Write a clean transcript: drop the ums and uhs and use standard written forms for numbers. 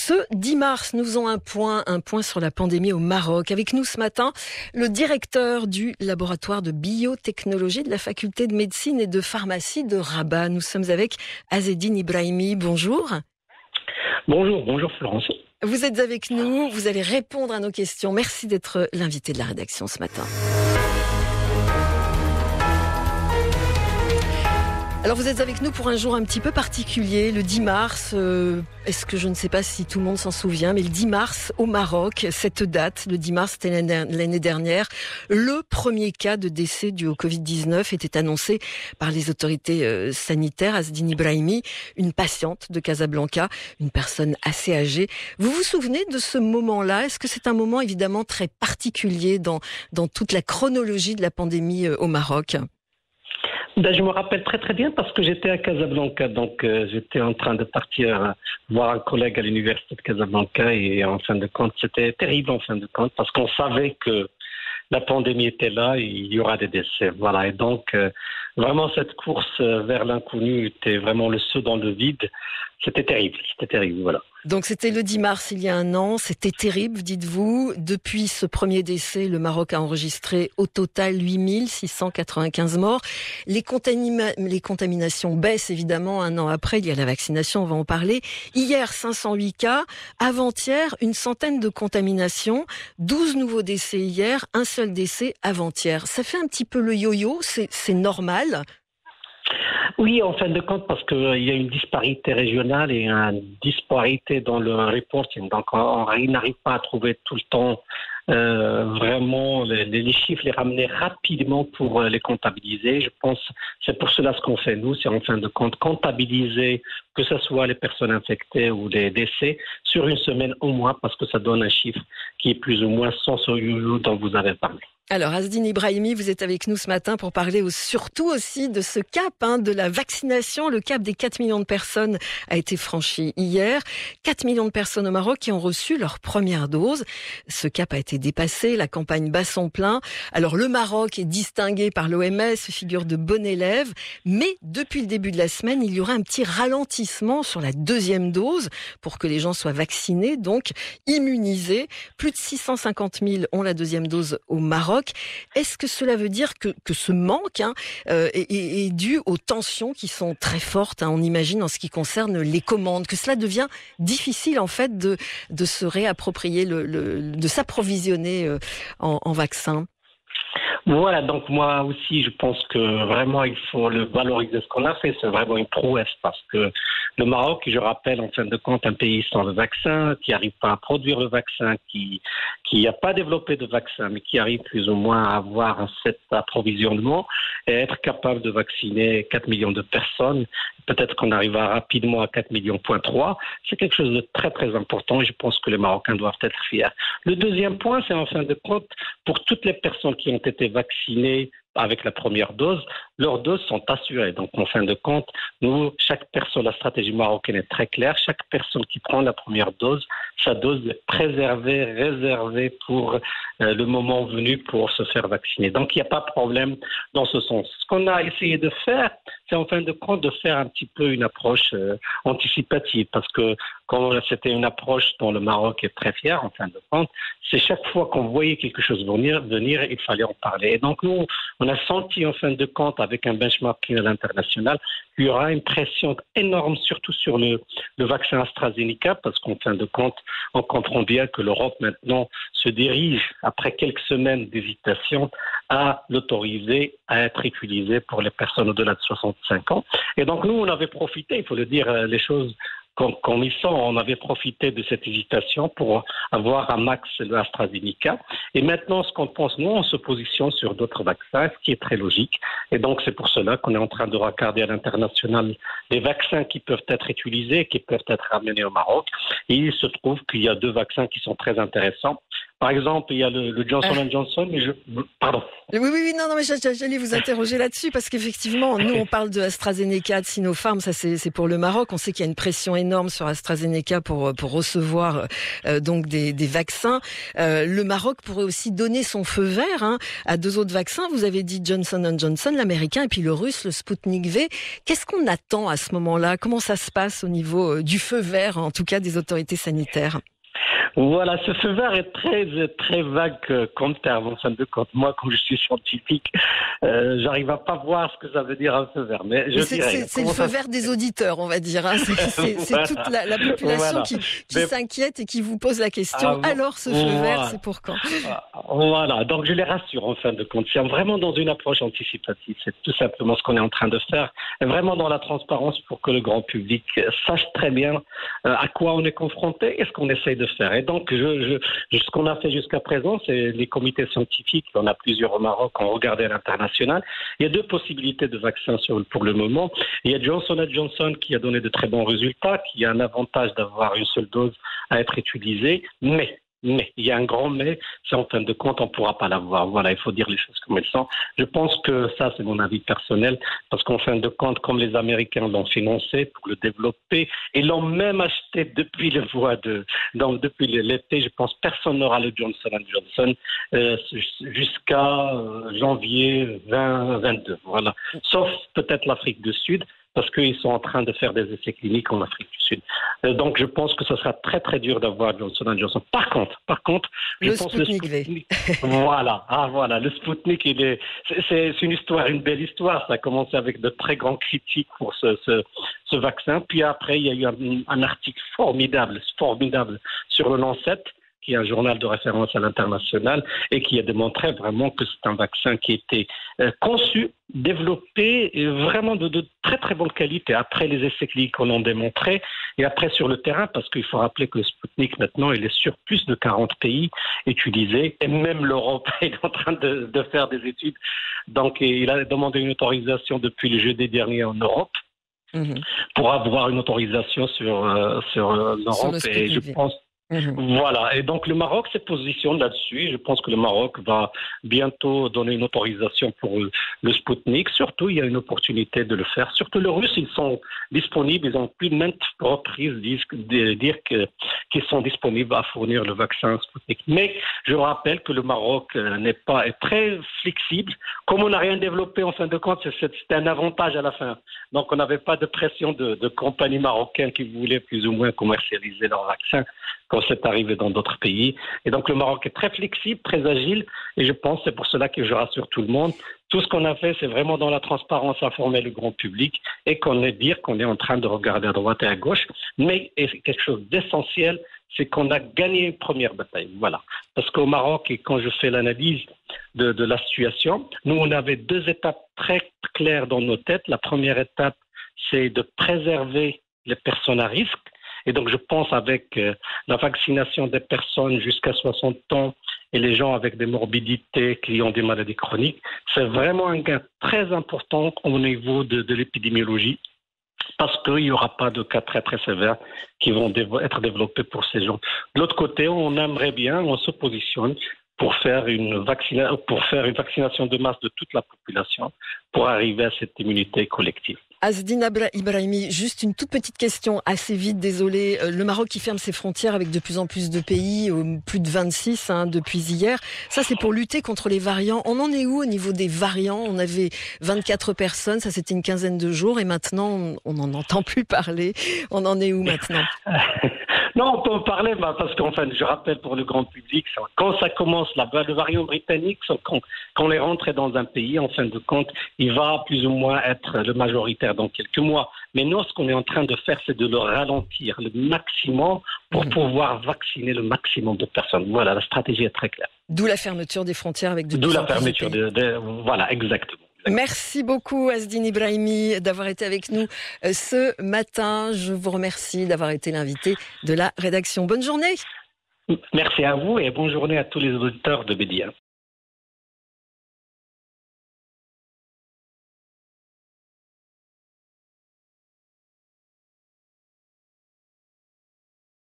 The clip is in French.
Ce 10 mars, nous faisons un point sur la pandémie au Maroc. Avec nous ce matin, le directeur du laboratoire de biotechnologie de la faculté de médecine et de pharmacie de Rabat. Nous sommes avec Azzedine Ibrahimi. Bonjour. Bonjour Florence. Vous êtes avec nous, vous allez répondre à nos questions. Merci d'être l'invité de la rédaction ce matin. Alors vous êtes avec nous pour un jour un petit peu particulier, le 10 mars. Est-ce que je ne sais pas si tout le monde s'en souvient, mais le 10 mars au Maroc, cette date, le 10 mars, c'était l'année dernière, le premier cas de décès dû au Covid-19 était annoncé par les autorités sanitaires. Azzedine Ibrahimi, une patiente de Casablanca, une personne assez âgée. Vous vous souvenez de ce moment-là? Est-ce que c'est un moment évidemment très particulier dans toute la chronologie de la pandémie au Maroc? Je me rappelle très bien parce que j'étais à Casablanca, donc j'étais en train de partir voir un collègue à l'université de Casablanca et en fin de compte, c'était terrible en fin de compte parce qu'on savait que la pandémie était là et il y aura des décès. Voilà, et donc vraiment cette course vers l'inconnu était vraiment le saut dans le vide. C'était terrible, voilà. Donc c'était le 10 mars il y a un an, c'était terrible, dites-vous. Depuis ce premier décès, le Maroc a enregistré au total 8695 morts. Les contaminations baissent évidemment un an après, il y a la vaccination, on va en parler. Hier, 508 cas, avant-hier, une centaine de contaminations, 12 nouveaux décès hier, un seul décès avant-hier. Ça fait un petit peu le yo-yo, c'est normal. Oui, en fin de compte, parce qu'il y a une disparité régionale et une disparité dans le reporting. Donc, on n'arrive pas à trouver tout le temps vraiment les chiffres, les ramener rapidement pour les comptabiliser. Je pense que c'est pour cela ce qu'on fait, nous, c'est en fin de compte comptabiliser que ce soit les personnes infectées ou les décès sur une semaine au moins, parce que ça donne un chiffre qui est plus ou moins sans ce yo-yo dont vous avez parlé. Alors, Azzedine Ibrahimi, vous êtes avec nous ce matin pour parler surtout aussi de ce cap, de la vaccination. Le cap des 4 millions de personnes a été franchi hier. 4 millions de personnes au Maroc qui ont reçu leur première dose. Ce cap a été dépassé, la campagne bat son plein. Alors, le Maroc est distingué par l'OMS, figure de bon élève. Mais depuis le début de la semaine, il y aura un petit ralentissement sur la deuxième dose pour que les gens soient vaccinés, donc immunisés. Plus de 650 000 ont la deuxième dose au Maroc. Est-ce que cela veut dire que ce manque est dû aux tensions qui sont très fortes, on imagine, en ce qui concerne les commandes, que cela devient difficile en fait de se réapproprier, de s'approvisionner en vaccins? Voilà, donc moi aussi, je pense que vraiment, il faut le valoriser. Ce qu'on a fait, c'est vraiment une prouesse parce que le Maroc, je rappelle, en fin de compte, un pays sans le vaccin, qui n'arrive pas à produire le vaccin, qui n'a pas développé de vaccin, mais qui arrive plus ou moins à avoir cet approvisionnement et être capable de vacciner 4 millions de personnes. Peut-être qu'on arrivera rapidement à 4 millions, c'est quelque chose de très, très important et je pense que les Marocains doivent être fiers. Le deuxième point, c'est en fin de compte, pour toutes les personnes qui ont été vaccinées avec la première dose, leurs doses sont assurées. Donc, en fin de compte, nous, chaque personne, la stratégie marocaine est très claire. Chaque personne qui prend la première dose, sa dose est préservée, réservée pour le moment venu pour se faire vacciner. Donc, il n'y a pas de problème dans ce sens. Ce qu'on a essayé de faire, c'est en fin de compte de faire un petit peu une approche anticipative parce que quand c'était une approche dont le Maroc est très fier, en fin de compte, c'est chaque fois qu'on voyait quelque chose venir, il fallait en parler. Et donc, nous, on a senti en fin de compte, avec un benchmarking à l'international, qu'il y aura une pression énorme, surtout sur le vaccin AstraZeneca, parce qu'en fin de compte, on comprend bien que l'Europe maintenant se dirige, après quelques semaines d'hésitation, à l'autoriser à être utilisé pour les personnes au-delà de 65 ans. Et donc, nous, on avait profité, il faut le dire, les choses comme ils sont, on avait profité de cette hésitation pour avoir un max de AstraZeneca. Et maintenant, ce qu'on pense, nous, on se positionne sur d'autres vaccins, ce qui est très logique. Et donc, c'est pour cela qu'on est en train de regarder à l'international les vaccins qui peuvent être utilisés, qui peuvent être ramenés au Maroc. Et il se trouve qu'il y a 2 vaccins qui sont très intéressants. Par exemple, il y a le Johnson & Johnson, mais pardon. Oui, non, mais j'allais vous interroger là-dessus parce qu'effectivement, nous, on parle de AstraZeneca, de Sinopharm, ça c'est pour le Maroc. On sait qu'il y a une pression énorme sur AstraZeneca pour recevoir donc des vaccins. Le Maroc pourrait aussi donner son feu vert à 2 autres vaccins. Vous avez dit Johnson & Johnson, l'américain, et puis le russe, le Sputnik V. Qu'est-ce qu'on attend à ce moment-là? Comment ça se passe au niveau du feu vert, en tout cas des autorités sanitaires? Voilà, ce feu vert est très, très vague comme terme. En fin de compte, moi, comme je suis scientifique, j'arrive à pas voir ce que ça veut dire un feu vert. Mais c'est le feu vert des auditeurs, on va dire. C'est voilà. Toute la population qui s'inquiète et qui vous pose la question. Alors, ce feu vert, c'est pour quand? Voilà, donc je les rassure en fin de compte. C'est vraiment dans une approche anticipative. C'est tout simplement ce qu'on est en train de faire. Et vraiment dans la transparence pour que le grand public sache très bien à quoi on est confronté et ce qu'on essaye de faire. Et donc, ce qu'on a fait jusqu'à présent, c'est les comités scientifiques, on a plusieurs au Maroc, ont regardé à l'international. Il y a 2 possibilités de vaccins pour le moment. Il y a Johnson & Johnson qui a donné de très bons résultats, qui a un avantage d'avoir une seule dose à être utilisée, mais il y a un grand mais, c'est en fin de compte, on ne pourra pas l'avoir. Voilà, il faut dire les choses comme elles sont. Je pense que ça, c'est mon avis personnel, parce qu'en fin de compte, comme les Américains l'ont financé pour le développer, et l'ont même acheté depuis depuis l'été, je pense que personne n'aura le Johnson & Johnson jusqu'à janvier 2022. Voilà. Sauf peut-être l'Afrique du Sud, parce qu'ils sont en train de faire des essais cliniques en Afrique du Sud. Donc, je pense que ce sera très, très dur d'avoir Johnson & Johnson. Par contre, je pense que le Sputnik, voilà, le Sputnik, c'est une histoire, une belle histoire. Ça a commencé avec de très grandes critiques pour ce vaccin. Puis après, il y a eu un article formidable sur le Lancet, qui est un journal de référence à l'international et qui a démontré vraiment que c'est un vaccin qui était conçu, développé et vraiment de très très bonne qualité. Après les essais cliniques qu'on a démontré et après sur le terrain, parce qu'il faut rappeler que le Sputnik maintenant il est sur plus de 40 pays utilisés et même l'Europe est en train de faire des études. Donc il a demandé une autorisation depuis le jeudi dernier en Europe pour avoir une autorisation sur l'Europe et je pense. Voilà, et donc le Maroc se positionne là-dessus. Je pense que le Maroc va bientôt donner une autorisation pour le Sputnik. Surtout, il y a une opportunité de le faire. Surtout les Russes, ils sont disponibles. Ils ont plus de maintes reprises dire qu'ils sont disponibles à fournir le vaccin Sputnik. Mais je rappelle que le Maroc est très flexible. Comme on n'a rien développé, en fin de compte, c'était un avantage à la fin. Donc, on n'avait pas de pression de compagnies marocaines qui voulaient plus ou moins commercialiser leur vaccin, comme c'est arrivé dans d'autres pays. Et donc le Maroc est très flexible, très agile, et je pense que c'est pour cela que je rassure tout le monde. Tout ce qu'on a fait, c'est vraiment dans la transparence, informer le grand public et qu'on est en train de regarder à droite et à gauche. Mais quelque chose d'essentiel, c'est qu'on a gagné une première bataille. Voilà. Parce qu'au Maroc, et quand je fais l'analyse de la situation, nous, on avait 2 étapes très claires dans nos têtes. La première étape, c'est de préserver les personnes à risque. Et donc, je pense avec la vaccination des personnes jusqu'à 60 ans et les gens avec des morbidités qui ont des maladies chroniques, c'est vraiment un gain très important au niveau de l'épidémiologie parce qu'il n'y aura pas de cas très très sévères qui vont être développés pour ces gens. De l'autre côté, on aimerait bien, on se positionne pour faire une vaccination de masse de toute la population pour arriver à cette immunité collective. Azdine Ibrahimi, juste une toute petite question, assez vite, désolé. Le Maroc qui ferme ses frontières avec de plus en plus de pays, plus de 26 depuis hier. Ça, c'est pour lutter contre les variants. On en est où au niveau des variants? On avait 24 personnes, ça c'était une quinzaine de jours, et maintenant, on n'en entend plus parler. On en est où maintenant? Non, on peut en parler, parce qu'enfin, je rappelle pour le grand public, quand ça commence, le variant britannique, quand on est rentré dans un pays, en fin de compte, il va plus ou moins être le majoritaire dans quelques mois. Mais nous, ce qu'on est en train de faire, c'est de le ralentir le maximum pour pouvoir vacciner le maximum de personnes. Voilà, la stratégie est très claire. D'où la fermeture des frontières avec de plus en plus de pays. D'où la fermeture Voilà, exactement. Merci beaucoup Azdine Ibrahimi d'avoir été avec nous ce matin. Je vous remercie d'avoir été l'invité de la rédaction. Bonne journée. Merci à vous et bonne journée à tous les auditeurs de Média.